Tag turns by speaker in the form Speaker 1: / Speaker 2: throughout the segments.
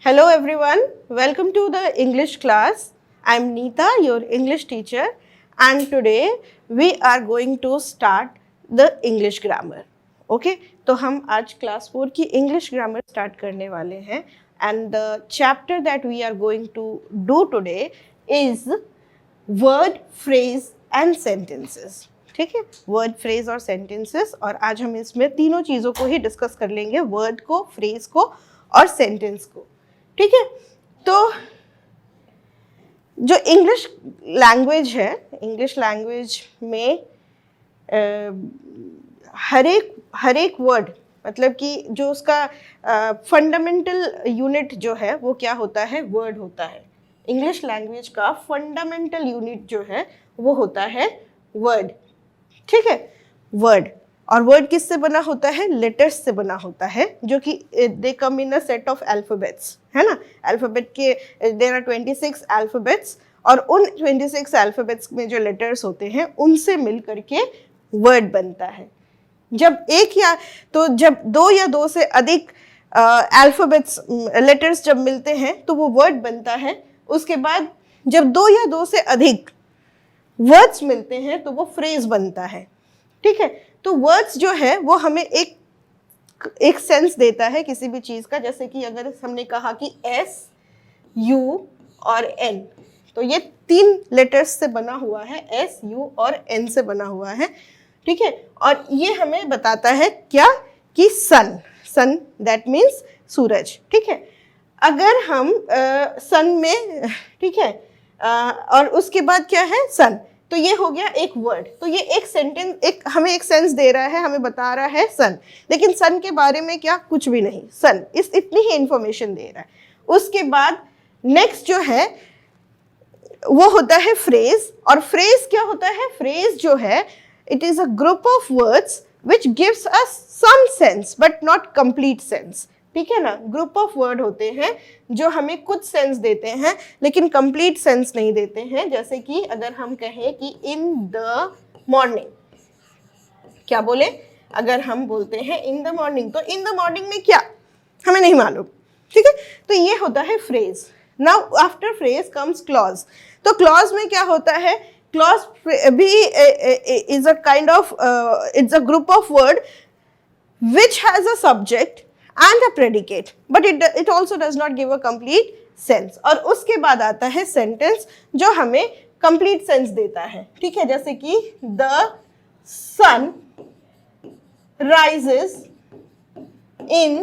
Speaker 1: Hello everyone, welcome to the English class. I'm Neeta, your English teacher, and today we are going to start the English grammar. Okay, तो हम आज class 4 की English grammar start करने वाले हैं and the chapter that we are going to do today is word, phrase and sentences. ठीक है, word phrase और सेंटेंसेस, और आज हम इसमें तीनों चीज़ों को ही डिस्कस कर लेंगे, वर्ड को, फ्रेज को और सेंटेंस को. ठीक है, तो जो इंग्लिश लैंग्वेज है, इंग्लिश लैंग्वेज में हर एक वर्ड, मतलब कि जो उसका फंडामेंटल यूनिट जो है वो क्या होता है, वर्ड होता है. इंग्लिश लैंग्वेज का फंडामेंटल यूनिट जो है वो होता है वर्ड. ठीक है, वर्ड. और वर्ड किससे बना होता है, लेटर्स से बना होता है, जो कि दे कम इन अ सेट ऑफ अल्फाबेट्स, है ना. अल्फाबेट के देयर आर 26 अल्फाबेट्स, और उन 26 अल्फाबेट्स में जो लेटर्स होते हैं उनसे मिल करके वर्ड बनता है. जब एक या तो जब दो या दो से अधिक अल्फाबेट्स लेटर्स जब मिलते हैं तो वो वर्ड बनता है. उसके बाद जब दो या दो से अधिक वर्ड्स मिलते हैं तो वो फ्रेज बनता है. ठीक है, तो वर्ड्स जो है वो हमें एक सेंस देता है किसी भी चीज़ का. जैसे कि अगर हमने कहा कि एस, यू और एन, तो ये तीन लेटर्स से बना हुआ है, एस, यू और एन से बना हुआ है. ठीक है, और ये हमें बताता है क्या, कि सन. सन दैट मीन्स सूरज. ठीक है, अगर हम सन में, ठीक है, और उसके बाद क्या है, सन, तो ये हो गया एक वर्ड. तो ये एक सेंटेंस, हमें एक सेंस दे रहा है, हमें बता रहा है सन, लेकिन सन के बारे में क्या, कुछ भी नहीं. सन इतनी ही इंफॉर्मेशन दे रहा है. उसके बाद नेक्स्ट जो है वो होता है फ्रेज. और फ्रेज क्या होता है, फ्रेज जो है it is a group of words which gives us some sense but not complete sense. ठीक है ना, ग्रुप ऑफ वर्ड होते हैं जो हमें कुछ सेंस देते हैं लेकिन कंप्लीट सेंस नहीं देते हैं. जैसे कि अगर हम कहें कि इन द मॉर्निंग, क्या बोले, अगर हम बोलते हैं इन द मॉर्निंग, तो इन द मॉर्निंग में क्या, हमें नहीं मालूम. ठीक है, तो ये होता है phrase. Now after phrase comes clause. तो क्लॉज में क्या होता है, क्लॉज भी is a kind of, it's a group of word which has a subject and a predicate, but it also does not give a complete sense. और उसके बाद आता है sentence जो हमें complete sense देता है. ठीक है, जैसे कि the sun rises in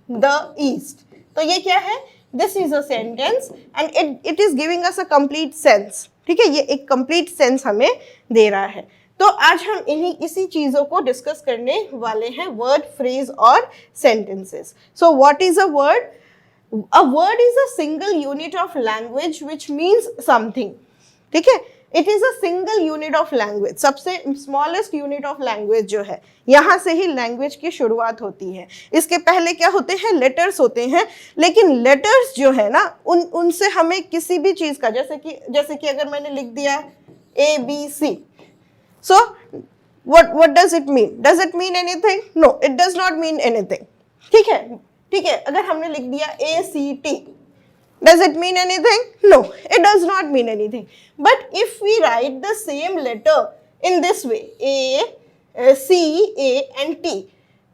Speaker 1: the east. तो ये क्या है, this is a sentence and it is giving us a complete sense. ठीक है, ये एक complete sense हमें दे रहा है. तो आज हम इसी चीजों को डिस्कस करने वाले हैं, वर्ड, फ्रेज और sentences. So what is a word? A word is a single unit of language which means something. ठीक है, it is a single unit of language. सबसे स्मॉलेस्ट यूनिट ऑफ लैंग्वेज जो है, यहाँ से ही लैंग्वेज की शुरुआत होती है. इसके पहले क्या होते हैं, लेटर्स होते हैं. लेकिन लेटर्स जो है ना, उनसे हमें किसी भी चीज का, जैसे कि अगर मैंने लिख दिया ABC, so what does it mean? Does it mean anything? No, it does not mean anything. ठीक है, ठीक है, अगर हमने लिख दिया ACT, does it mean anything? No, it does not mean anything. But if we write the same letter in this way, C, A and T,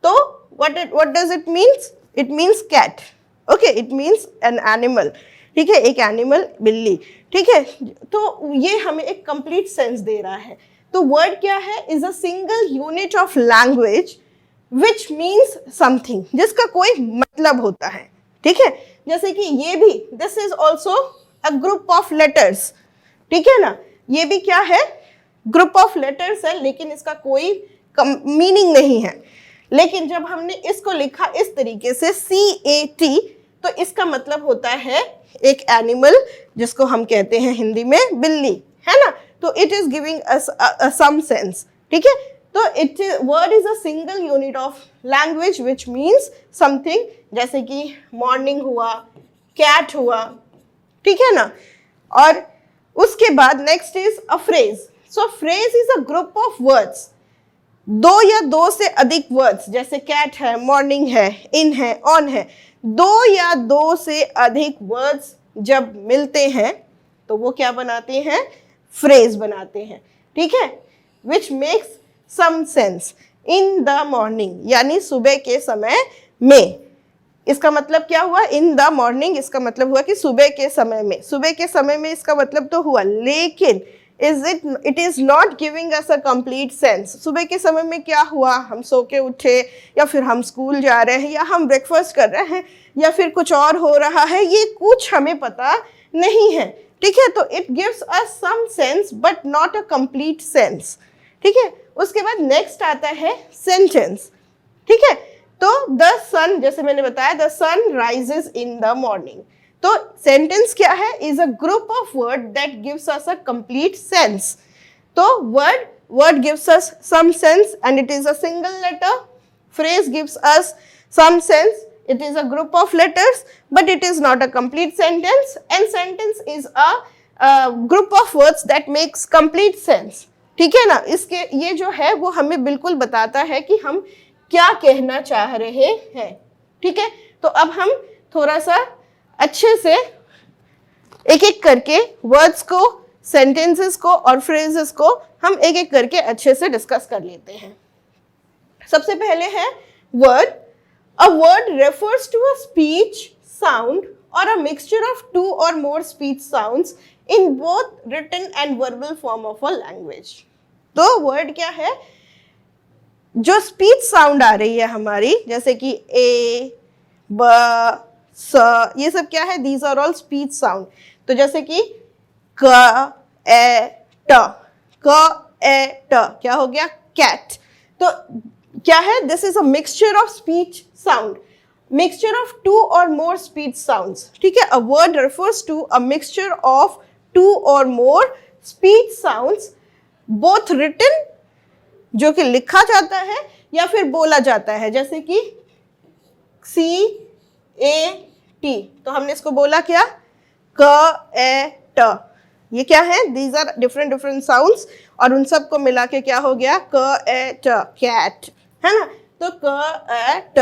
Speaker 1: so what does it means? It means cat. Okay, it means an animal. ठीक है, एक animal, बिल्ली. ठीक है, तो ये हमें एक कंप्लीट सेंस दे रहा है. तो वर्ड क्या है, is a single unit of language which means something, जिसका कोई मतलब होता है. ठीक है, जैसे कि ये भी, this is also a group of letters. ठीक है ना, ये भी क्या है, ग्रुप ऑफ लेटर्स है, लेकिन इसका कोई मीनिंग नहीं है. लेकिन जब हमने इसको लिखा इस तरीके से CAT, तो इसका मतलब होता है एक एनिमल, जिसको हम कहते हैं हिंदी में बिल्ली, है ना. तो it is giving us some sense. ठीक है, तो word is a single unit of language which means something. जैसे कि मॉर्निंग हुआ, कैट हुआ. ठीक है ना. और उसके बाद next is a phrase. So phrase is a group of words दो या दो से अधिक वर्ड्स, जैसे कैट है, मॉर्निंग है, इन है, ऑन है, दो या दो से अधिक वर्ड्स जब मिलते हैं तो वो क्या बनाते हैं? फ्रेज बनाते हैं, ठीक है। Which makes some sense in the morning, यानी सुबह के समय में। इसका मतलब क्या हुआ? इन द मॉर्निंग, इसका मतलब हुआ कि सुबह के समय में। सुबह के समय में इसका मतलब तो हुआ, लेकिन it is not giving us a complete sense। सुबह के समय में क्या हुआ? हम सो के उठे, या फिर हम स्कूल जा रहे हैं, या हम ब्रेकफास्ट कर रहे हैं, या फिर कुछ और हो रहा है, ये कुछ हमें पता नहीं है, ठीक है। तो it gives us some sense but not a complete sense, ठीक है। उसके बाद नेक्स्ट आता है सेंटेंस, ठीक है। तो द सन, जैसे मैंने बताया, the sun rises in the morning. तो सेंटेंस क्या है? Is a group of word that gives us a complete sense. तो word gives us some sense and it is a single letter. Phrase gives us some sense, it is a group of letters but it is not a complete sentence, and sentence is a group of words that makes complete sense, ठीक है ना। इसके ये जो है वो हमें बिल्कुल बताता है कि हम क्या कहना चाह रहे हैं, ठीक है। तो अब हम थोड़ा सा अच्छे से एक एक करके वर्ड्स को, सेंटेंसेस को और फ्रेजेस को हम एक एक करके अच्छे से डिस्कस कर लेते हैं। सबसे पहले है word. A word refers to a speech, sound or a mixture of two or more speech sounds in both written and verbal form of a language। तो word क्या है? जो स्पीच साउंड आ रही है हमारी, जैसे कि ए, ब, स, ये सब क्या है? These are all speech sound। तो जैसे कि क, ए, ट, क, ए, ट, क्या हो गया? कैट। तो क्या है? This is a mixture of speech sound, mixture of two और मोर स्पीच साउंड्स, ठीक है। A word refers to a mixture of two और more speech sounds, both written, जो कि लिखा जाता है या फिर बोला जाता है, जैसे कि CAT। तो हमने इसको बोला क्या? क, ए, ट। ये क्या है? These are different different sounds, और उन सबको मिला के क्या हो गया? क, ए, ट, कैट, है ना। तो क, ए, ट,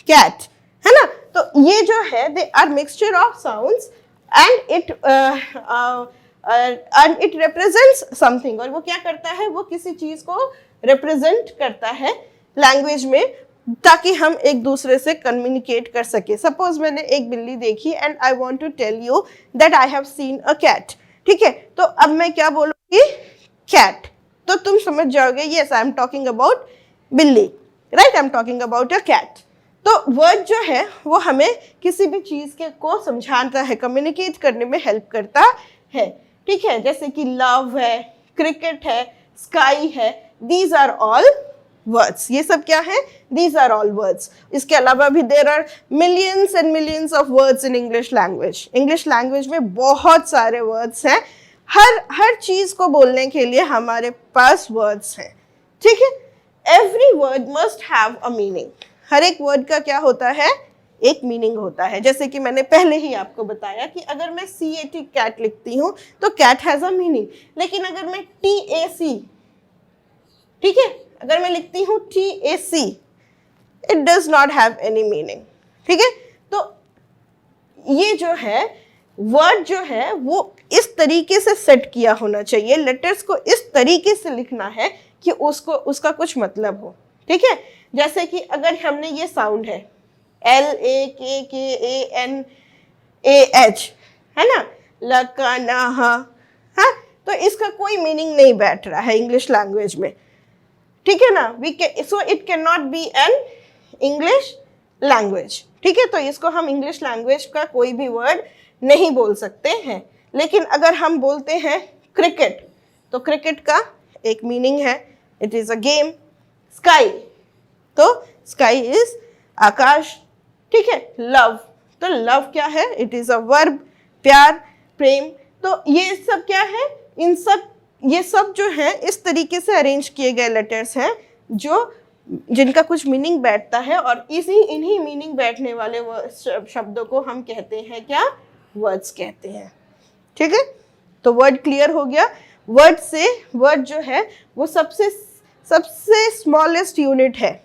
Speaker 1: कैट, है ना। तो ये जो है, they are mixture of sounds and it represents something. और वो क्या करता है? वो किसी चीज को रिप्रेजेंट करता है लैंग्वेज में, ताकि हम एक दूसरे से कम्युनिकेट कर सके। सपोज मैंने एक बिल्ली देखी and I want to tell you that I have seen a cat, ठीक है। तो अब मैं क्या बोलूंगी? कैट। तो तुम समझ जाओगे, yes I am talking about बिल्ली, right, I am talking about a cat. तो वर्ड जो है वो हमें किसी भी चीज के को समझाता है, कम्युनिकेट करने में हेल्प करता है, ठीक है। जैसे कि लव है, क्रिकेट है, स्काई है, दीज आर ऑल वर्ड्स। ये सब क्या है? These are all words. इसके अलावा भी there are millions and millions of words in English language. English language में बहुत सारे वर्ड्स हैं, हर चीज को बोलने के लिए हमारे पास वर्ड्स हैं, ठीक है। Every word must have a meaning. हर एक वर्ड का क्या होता है? एक मीनिंग होता है। जैसे कि मैंने पहले ही आपको बताया कि अगर मैं CAT कैट लिखती हूँ तो कैट हैज अ मीनिंग, लेकिन अगर मैं TAC, ठीक है, अगर मैं लिखती हूँ TAC, it does not have any meaning, ठीक है। तो ये जो है वर्ड जो है वो इस तरीके से सेट किया होना चाहिए, लेटर्स को इस तरीके से लिखना है कि उसका कुछ मतलब हो, ठीक है। जैसे कि अगर हमने ये साउंड है LAKKANAH, है ना, लकाना, हाँ, तो इसका कोई मीनिंग नहीं बैठ रहा है इंग्लिश लैंग्वेज में, ठीक है ना। So it can not be an English language, ठीक है। तो इसको हम इंग्लिश लैंग्वेज का कोई भी वर्ड नहीं बोल सकते हैं। लेकिन अगर हम बोलते हैं क्रिकेट, तो क्रिकेट का एक मीनिंग है, it is a game. Sky, तो स्काई इज आकाश, ठीक है। लव, तो लव क्या है? इट इज अ वर्ब, प्यार, प्रेम। तो ये सब क्या है? ये सब जो है इस तरीके से अरेंज किए गए लेटर्स हैं जिनका कुछ मीनिंग बैठता है, और इन्हीं मीनिंग बैठने वाले शब्दों को हम कहते हैं क्या? वर्ड्स कहते हैं, ठीक है। तो वर्ड क्लियर हो गया। वर्ड जो है वो सबसे सबसे स्मॉलेस्ट यूनिट है।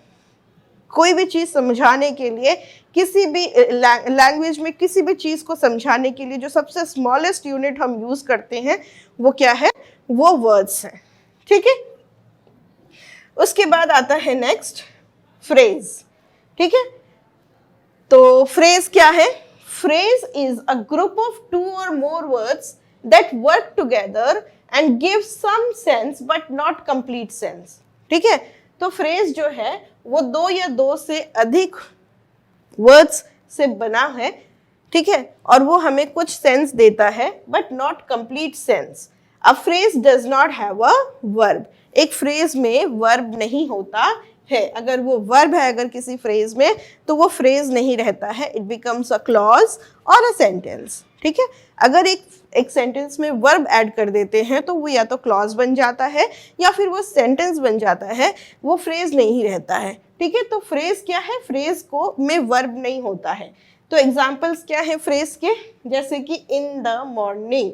Speaker 1: कोई भी चीज़ समझाने के लिए, किसी भी लैंग्वेज में किसी भी चीज़ को समझाने के लिए जो सबसे स्मॉलेस्ट यूनिट हम यूज़ करते हैं वो क्या है? वो वर्ड्स हैं। ठीक है, उसके बाद आता है नेक्स्ट फ्रेज। ठीक है, तो फ्रेज क्या है? Phrase is a group of 2 or more words that work together and give some sense but not complete sense. ठीक है, तो फ्रेज जो है वो 2 या 2 से अधिक वर्ड्स से बना है। ठीक है, और वो हमें कुछ सेंस देता है but not complete sense. A phrase does not have a verb. एक फ्रेज में वर्ब नहीं होता है। अगर वो वर्ब है अगर किसी फ्रेज में, तो वो फ्रेज नहीं रहता है, इट बिकम्स अ क्लॉज और अ सेंटेंस। ठीक है, अगर एक सेंटेंस में वर्ब ऐड कर देते हैं तो वो या तो क्लॉज बन जाता है या फिर वो सेंटेंस बन जाता है, वो फ्रेज नहीं रहता है। ठीक है, तो फ्रेज क्या है? फ्रेज को में वर्ब नहीं होता है। तो एग्जाम्पल्स क्या है फ्रेज के? जैसे कि इन the morning,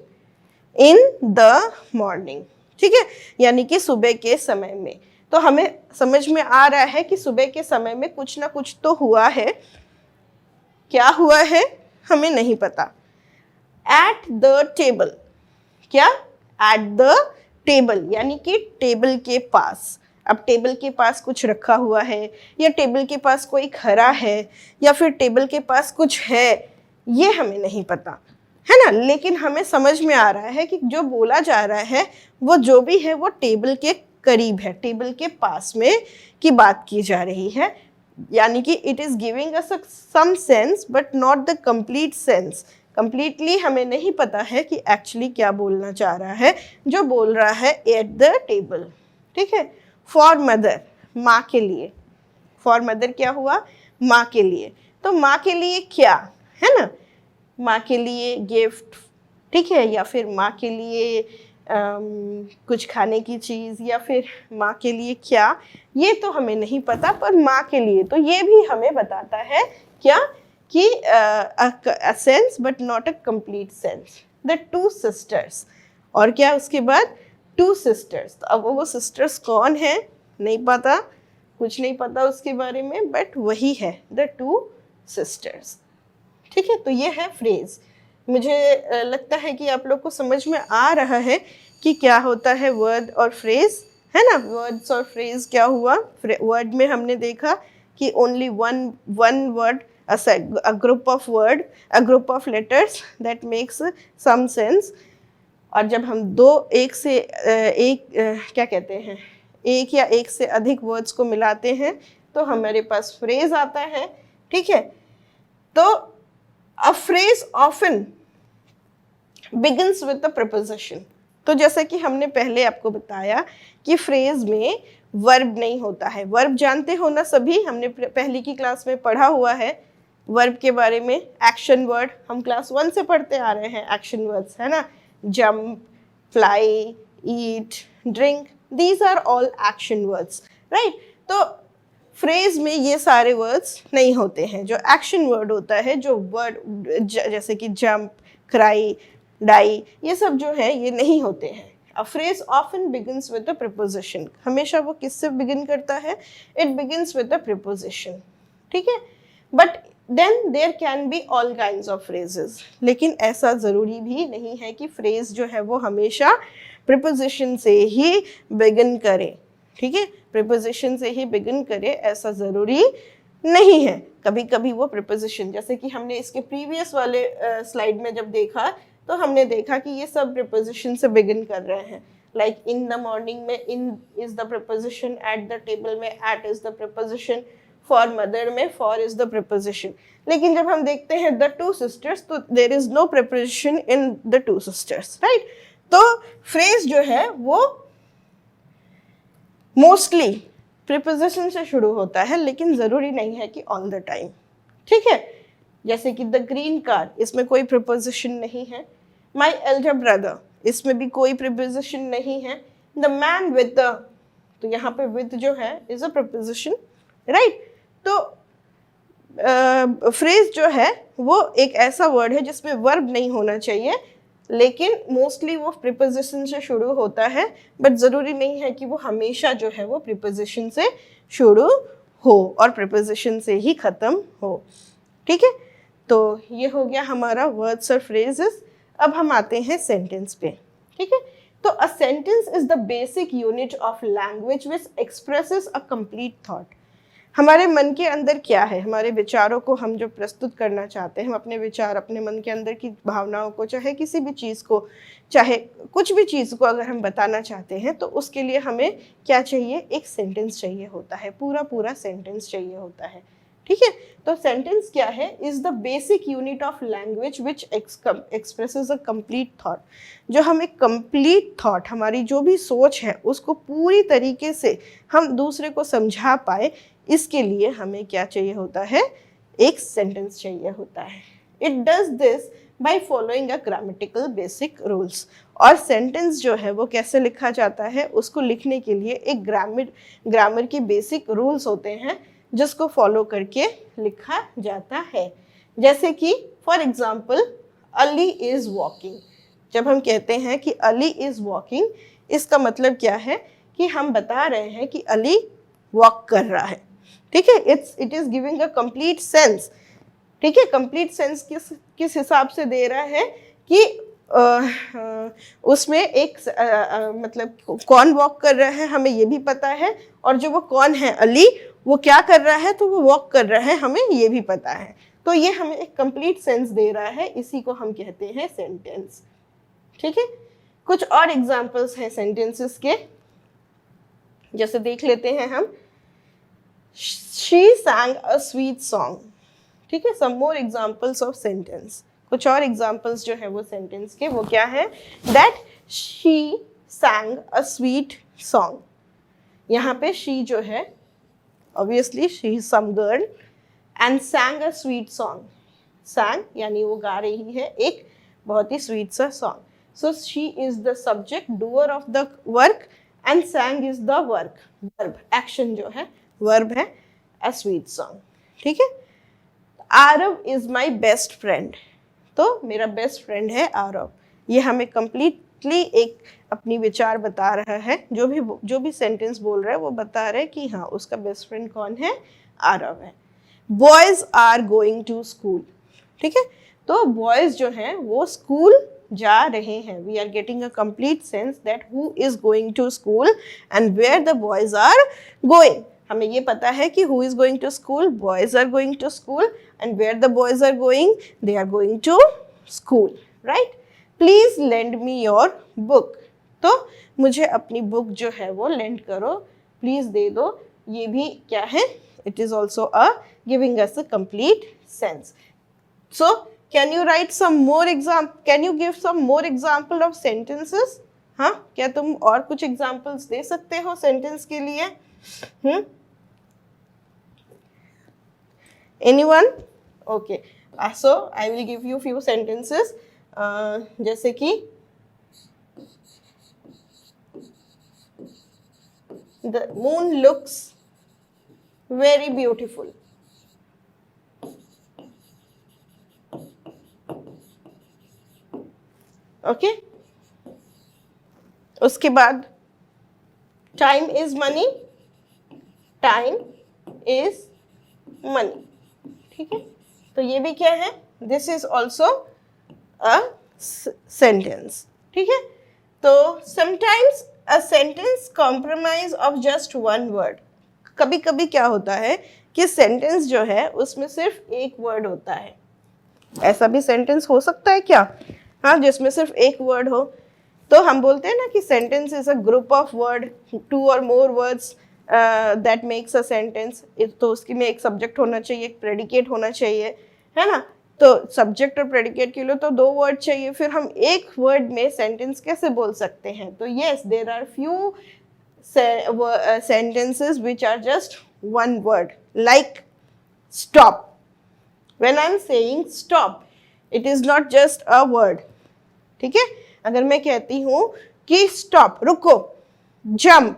Speaker 1: in the morning. ठीक है, यानी कि सुबह के समय में। तो हमें समझ में आ रहा है कि सुबह के समय में कुछ ना कुछ तो हुआ है। क्या हुआ है हमें नहीं पता। एट द टेबल, क्या? एट द टेबल, यानी कि टेबल के पास। अब टेबल के पास कुछ रखा हुआ है, या टेबल के पास कोई खड़ा है, या फिर टेबल के पास कुछ है, ये हमें नहीं पता है ना। लेकिन हमें समझ में आ रहा है कि जो बोला जा रहा है वो जो भी है वो टेबल के करीब है, टेबल के पास में की बात की जा रही है। यानी कि it is giving us some sense but not the complete sense. Completely हमें नहीं पता है कि एक्चुअली क्या बोलना चाह रहा है जो बोल रहा है एट द टेबल। ठीक है, फॉर मदर, माँ के लिए। फॉर मदर क्या हुआ? माँ के लिए। तो माँ के लिए क्या है ना? माँ के लिए गिफ्ट, ठीक है, या फिर माँ के लिए कुछ खाने की चीज़, या फिर माँ के लिए क्या, ये तो हमें नहीं पता। पर माँ के लिए तो ये भी हमें बताता है क्या? कि a sense but not a complete sense. The 2 sisters, और क्या उसके बाद? 2 सिस्टर्स। तो अब वो सिस्टर्स कौन है नहीं पता, कुछ नहीं पता उसके बारे में, बट वही है द 2 सिस्टर्स। ठीक है, तो ये है फ्रेज। मुझे लगता है कि आप लोग को समझ में आ रहा है कि क्या होता है वर्ड और फ्रेज, है ना। वर्ड्स और फ्रेज क्या हुआ? वर्ड में हमने देखा कि only one word, a group of word, a group of letters that makes some sense। और जब हम क्या कहते हैं, एक या एक से अधिक वर्ड्स को मिलाते हैं तो हमारे पास फ्रेज आता है। ठीक है, तो a phrase often begins with a preposition। तो जैसा कि हमने पहले आपको बताया कि फ्रेज में वर्ब नहीं होता है। वर्ब जानते हो ना सभी, हमने पहली की क्लास में पढ़ा हुआ है वर्ब के बारे में। एक्शन वर्ड हम क्लास 1 से पढ़ते आ रहे हैं, एक्शन वर्ड्स, है ना। Jump, fly, eat, drink, these are all action words, right. तो फ्रेज में ये सारे वर्ड्स नहीं होते हैं। जो एक्शन वर्ड होता है, जो वर्ड जैसे कि जंप, क्राई, डाई, ये सब जो है ये नहीं होते हैं। A phrase often begins with a preposition. हमेशा वो किससे बिगिन करता है? It begins with a preposition. ठीक है, but then there can be all kinds of phrases. लेकिन ऐसा ज़रूरी भी नहीं है कि फ्रेज जो है वो हमेशा प्रीपोजिशन से ही बिगिन करे। ठीक है, प्रीपोजिशन से ही बिगिन करे ऐसा ज़रूरी नहीं है। कभी कभी वो प्रीपोजिशन, जैसे कि हमने इसके प्रीवियस वाले स्लाइड में जब देखा तो हमने देखा कि ये सब प्रीपोजिशन से बिगिन कर रहे हैं। लाइक इन द मॉर्निंग में in is the preposition, at the table में at is the preposition, for mother में फॉर इज द प्रीपोजिशन। लेकिन जब हम देखते हैं द 2 सिस्टर्स तो there is no preposition in the 2 sisters, right. तो फ्रेज जो है वो मोस्टली प्रीपोजिशन से शुरू होता है, लेकिन ज़रूरी नहीं है कि ऑल द टाइम। ठीक है, जैसे कि द ग्रीन कार, इसमें कोई प्रीपोजिशन नहीं है। माई एल्डर ब्रदर, इसमें भी कोई प्रीपोजिशन नहीं है। द मैन विद द, तो यहाँ पे विद जो है इज अ प्रीपोजिशन, राइट। तो फ्रेज जो है वो एक ऐसा वर्ड है जिसमें वर्ब नहीं होना चाहिए, लेकिन मोस्टली वो प्रीपोजिशन से शुरू होता है, बट ज़रूरी नहीं है कि वो हमेशा जो है वो प्रीपोजिशन से शुरू हो और प्रीपोजिशन से ही ख़त्म हो। ठीक है, तो ये हो गया हमारा वर्ड्स और फ्रेजेस। अब हम आते हैं सेंटेंस पे। ठीक है, तो a sentence is the basic unit of language which expresses a complete thought. हमारे मन के अंदर क्या है, हमारे विचारों को हम जो प्रस्तुत करना चाहते हैं, हम अपने विचार, अपने मन के अंदर की भावनाओं को, चाहे किसी भी चीज़ को, चाहे कुछ भी चीज़ को अगर हम बताना चाहते हैं तो उसके लिए हमें क्या चाहिए, एक सेंटेंस चाहिए होता है, पूरा पूरा सेंटेंस चाहिए होता है। ठीक है, तो सेंटेंस क्या है, is the basic unit of language which expresses a complete thought. जो हमें कंप्लीट थॉट, हमारी जो भी सोच है उसको पूरी तरीके से हम दूसरे को समझा पाए, इसके लिए हमें क्या चाहिए होता है, एक सेंटेंस चाहिए होता है। It does this by following a grammatical basic rules. और सेंटेंस जो है वो कैसे लिखा जाता है, उसको लिखने के लिए एक ग्रामर की बेसिक रूल्स होते हैं जिसको फॉलो करके लिखा जाता है। जैसे कि for example, Ali is walking. जब हम कहते हैं कि अली इज़ वॉकिंग, इसका मतलब क्या है कि हम बता रहे हैं कि अली वॉक कर रहा है। ठीक है, it is giving a complete sense. ठीक है, कंप्लीट सेंस किस हिसाब से दे रहा है कि उसमें एक मतलब कौन वॉक कर रहा है हमें ये भी पता है, और जो वो कौन है अली, वो क्या कर रहा है, तो वो वॉक कर रहा है, हमें ये भी पता है। तो ये हमें एक कंप्लीट सेंस दे रहा है, इसी को हम कहते हैं सेंटेंस। ठीक है, कुछ और एग्जांपल्स हैं सेंटेंसेस के, जैसे देख लेते हैं हम। She sang a sweet song। ठीक है, some more examples of sentence। कुछ और examples जो है वो sentence के, वो क्या है, that she sang a sweet song। यहाँ पे she जो है, obviously she is some girl and sang a sweet song। sang यानी वो गा रही है एक बहुत ही sweet सा song। So she is the subject, doer of the work, and sang is the work, verb, action जो है verb है, a sweet song। ठीक है, Aarav is my best friend. तो मेरा बेस्ट फ्रेंड है आरव। ये हमें कंप्लीटली एक अपनी विचार बता रहा है, जो भी सेंटेंस बोल रहा है वो बता रहा है कि हाँ उसका बेस्ट फ्रेंड कौन है, आरव है। Boys are going to school. ठीक है, तो बॉयज जो हैं वो स्कूल जा रहे हैं। We are getting a complete sense that who is going to school and where the boys are going. हमें ये पता है कि who is going to school, boys are going to school, and where the boys are going, they are going to school, right? Please lend me your book। तो मुझे अपनी book जो है वो lend करो, please दे दो, ये भी क्या है, it is also a giving us a complete sense। So can you write some more example, can you give some more example of sentences? हाँ, क्या तुम और कुछ examples दे सकते हो sentence के लिए? Anyone? Okay, so I will give you few sentences। जैसे कि the moon looks very beautiful। okay, उसके बाद time is money, time is money। ठीक है, तो ये भी क्या है, this is also a sentence. ठीक है, तो sometimes a sentence compromise of just one word. कभी कभी क्या होता है कि सेंटेंस जो है उसमें सिर्फ एक वर्ड होता है। ऐसा भी सेंटेंस हो सकता है क्या, हाँ, जिसमें सिर्फ एक वर्ड हो। तो हम बोलते हैं ना कि sentence is a group of word, two और more words that makes a sentence. तो उसकी में एक सब्जेक्ट होना चाहिए, एक प्रेडिकेट होना चाहिए, है ना। तो सब्जेक्ट और प्रेडिकेट के लिए तो दो वर्ड चाहिए, फिर हम एक वर्ड में सेंटेंस कैसे बोल सकते हैं। तो yes, there are few sentences which are just one word, like stop। when I'm saying stop, it is not just a word। ठीक है, अगर मैं कहती हूँ कि stop, रुको, jump,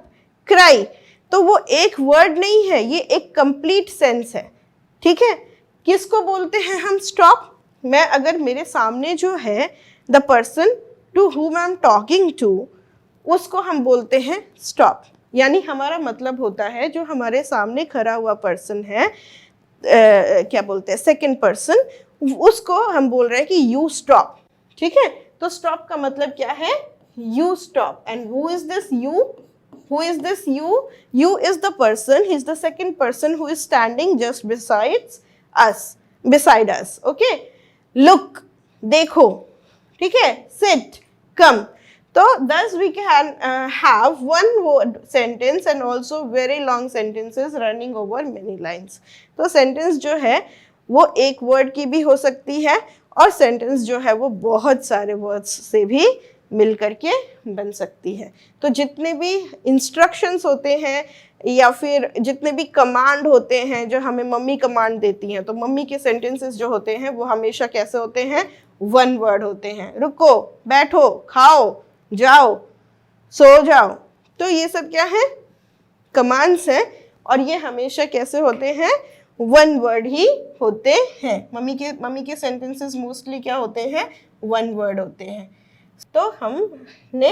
Speaker 1: cry, तो वो एक वर्ड नहीं है, ये एक कंप्लीट सेंस है। ठीक है, किसको बोलते हैं हम स्टॉप, मैं अगर मेरे सामने जो है the person to whom I am talking to, उसको हम बोलते हैं स्टॉप। यानी हमारा मतलब होता है जो हमारे सामने खड़ा हुआ पर्सन है, क्या बोलते हैं, सेकंड पर्सन, उसको हम बोल रहे हैं कि यू स्टॉप। ठीक है, तो स्टॉप का मतलब क्या है, you stop. And who is this you? Who is this you? You is the person, he is the second person who is standing just beside us. Okay? Look, देखो, ठीक है, sit, come. तो thus we can have one word sentence and also very long sentences running over many lines. तो sentence जो है वो एक word की भी हो सकती है और sentence जो है वो बहुत सारे words से भी मिल करके बन सकती है। तो जितने भी इंस्ट्रक्शंस होते हैं या फिर जितने भी कमांड होते हैं जो हमें मम्मी कमांड देती हैं, तो मम्मी के सेंटेंसेस जो होते हैं वो हमेशा कैसे होते हैं, वन वर्ड होते हैं। रुको, बैठो, खाओ, जाओ, सो जाओ, तो ये सब क्या है, कमांड्स हैं और ये हमेशा कैसे होते हैं, वन वर्ड ही होते हैं। मम्मी के सेंटेंसेस मोस्टली क्या होते हैं, वन वर्ड होते हैं। तो हमने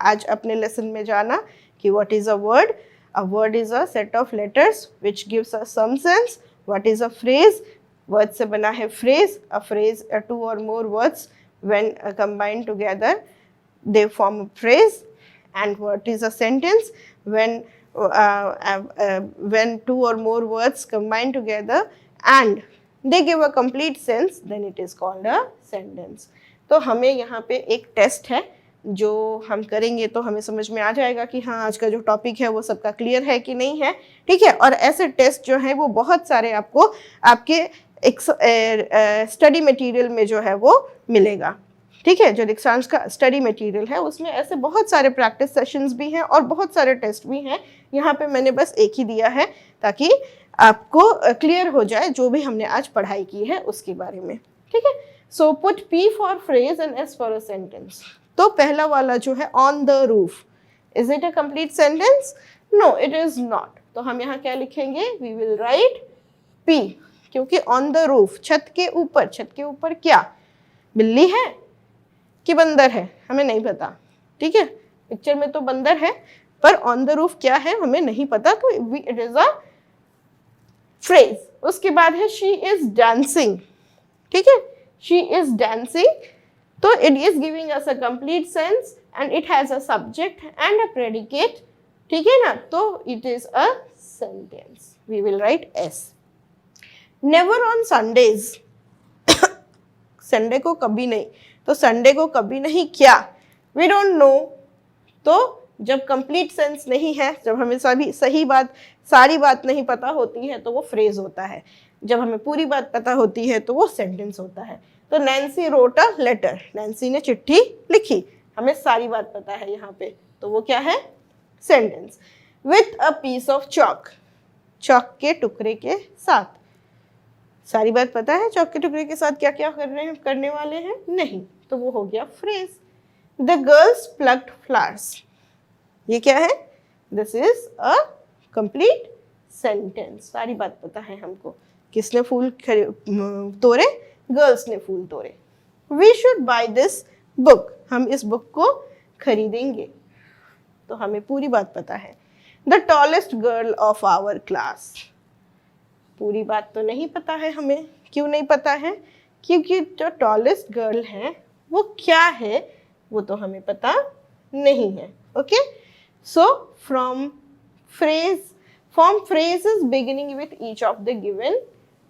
Speaker 1: आज अपने लेसन में जाना कि what is a word. A word is a set of letters which gives us some sense. What is a phrase? Word से बना है फ्रेज। अ फ्रेज, टू और more words when combined together they form a phrase. And what is a sentence? when two or more words combine together and they give a complete sense, then it is called a sentence. तो हमें यहाँ पे एक test है जो हम करेंगे तो हमें समझ में आ जाएगा कि हाँ आज का जो टॉपिक है वो सबका क्लियर है कि नहीं है। ठीक है, और ऐसे टेस्ट जो है वो बहुत सारे आपको आपके स्टडी मटेरियल में जो है वो मिलेगा। ठीक है, जो दीक्षांश का स्टडी मटेरियल है उसमें ऐसे बहुत सारे प्रैक्टिस सेशंस भी हैं और बहुत सारे टेस्ट भी हैं। यहाँ पे मैंने बस एक ही दिया है ताकि आपको क्लियर हो जाए जो भी हमने आज पढ़ाई की है उसके बारे में। ठीक है, so put P for phrase and S for a sentence. तो पहला वाला जो है on the roof, is it a complete sentence? No, it is not. तो हम यहाँ क्या लिखेंगे, वी विल राइट P, क्योंकि ऑन द रूफ, छत के ऊपर। छत के ऊपर क्या, बिल्ली है कि बंदर है, हमें नहीं पता। ठीक है, पिक्चर में तो बंदर है पर ऑन द रूफ क्या है हमें नहीं पता, तो इट इज अ फ्रेज। उसके बाद है शी इज डांसिंग। ठीक है, शी इज डांसिंग, तो it is giving us a complete sense and it has a subject and a predicate. ठीक है ना, तो it is a sentence. We will write S. Never on Sundays, Sunday को कभी नहीं। तो संडे को कभी नहीं क्या, वी डोंट नो। तो जब कंप्लीट सेंस नहीं है, जब हमें सारी बात नहीं पता होती है तो वो फ्रेज होता है। जब हमें पूरी बात पता होती है तो वो सेंटेंस होता है। तो Nancy wrote a letter, Nancy ने चिट्ठी लिखी, हमें सारी बात पता है यहाँ पे, तो वो क्या है, sentence. With a piece of chalk, chalk के टुकड़े के साथ, सारी बात पता है चॉक के टुकड़े के साथ क्या क्या करने वाले हैं, नहीं, तो वो हो गया phrase. The girls plucked flowers, ये क्या है, this is a complete sentence. सारी बात पता है हमको, किसने फूल तोड़े, गर्ल्स ने फूल तोड़े। We should buy this book, हम इस बुक को खरीदेंगे, तो हमें पूरी बात पता है। The tallest girl of our class, पूरी बात तो नहीं पता है हमें। क्यों नहीं पता है, क्योंकि जो टॉलेस्ट गर्ल है वो क्या है वो तो हमें पता नहीं है। Okay, so form phrases beginning with each of the given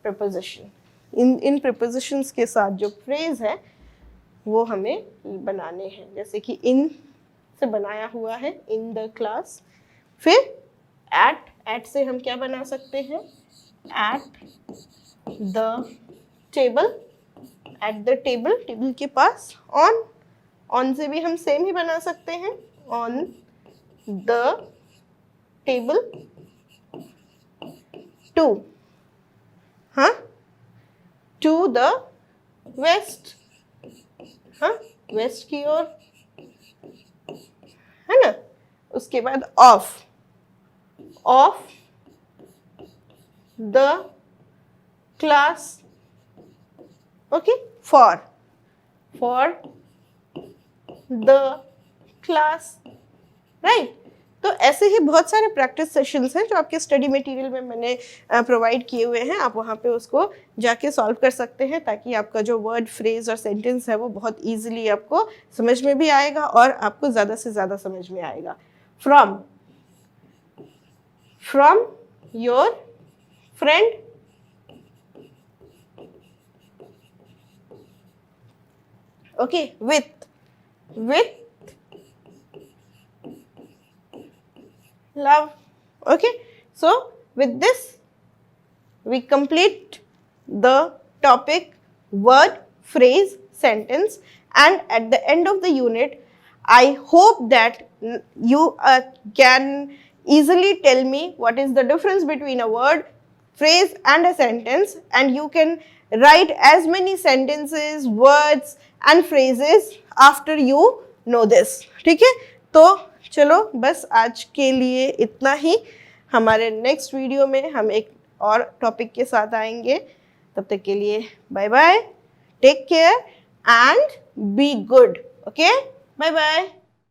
Speaker 1: preposition। In prepositions के साथ जो phrase है वो हमें बनाने हैं, जैसे कि in से बनाया हुआ है in the class। फिर at से हम क्या बना सकते हैं, at the table, at the table, table के पास। on से भी हम सेम ही बना सकते हैं, on the table। to, हाँ, to the west, हाँ, west की ओर, है ना। उसके बाद of the class okay, for the class, right. तो ऐसे ही बहुत सारे प्रैक्टिस सेशंस हैं जो आपके स्टडी मटेरियल में मैंने प्रोवाइड किए हुए हैं, आप वहाँ पे उसको जाके सॉल्व कर सकते हैं, ताकि आपका जो वर्ड, फ्रेज और सेंटेंस है वो बहुत ईजिली आपको समझ में भी आएगा और आपको ज़्यादा से ज़्यादा समझ में आएगा। From your friend, okay, with love, okay। So with this we complete the topic word, phrase, sentence, and at the end of the unit I hope that you can easily tell me what is the difference between a word, phrase and a sentence, and you can write as many sentences, words and phrases after you know this, ठीक है। तो चलो बस आज के लिए इतना ही, हमारे नेक्स्ट वीडियो में हम एक और टॉपिक के साथ आएंगे। तब तक के लिए bye bye, take care and be good, okay, bye bye.